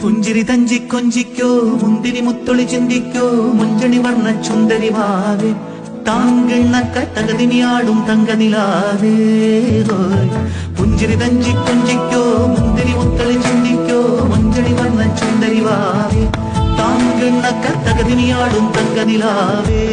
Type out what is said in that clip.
പുഞ്ചിരി തഞ്ചി കൊഞ്ചിക്കോ മുന്തിരി മുത്തൊളി ചിന്തിക്കോ മുഞ്ചണി വർണ്ണ ചുന്ദരിവാവേ താങ്കൾ നക്കട്ടകതിനിയാടും തങ്കനിലാവേ പുഞ്ചിരി തഞ്ചി കൊഞ്ചിക്കോ മുന്തിരി മുത്തൊളി ചിന്തിക്കോ മുഞ്ചണി വർണ്ണ ചുന്ദരിവാവേ താങ്കൾ നക്കട്ടകതിനിയാടും തങ്കനിലാവേ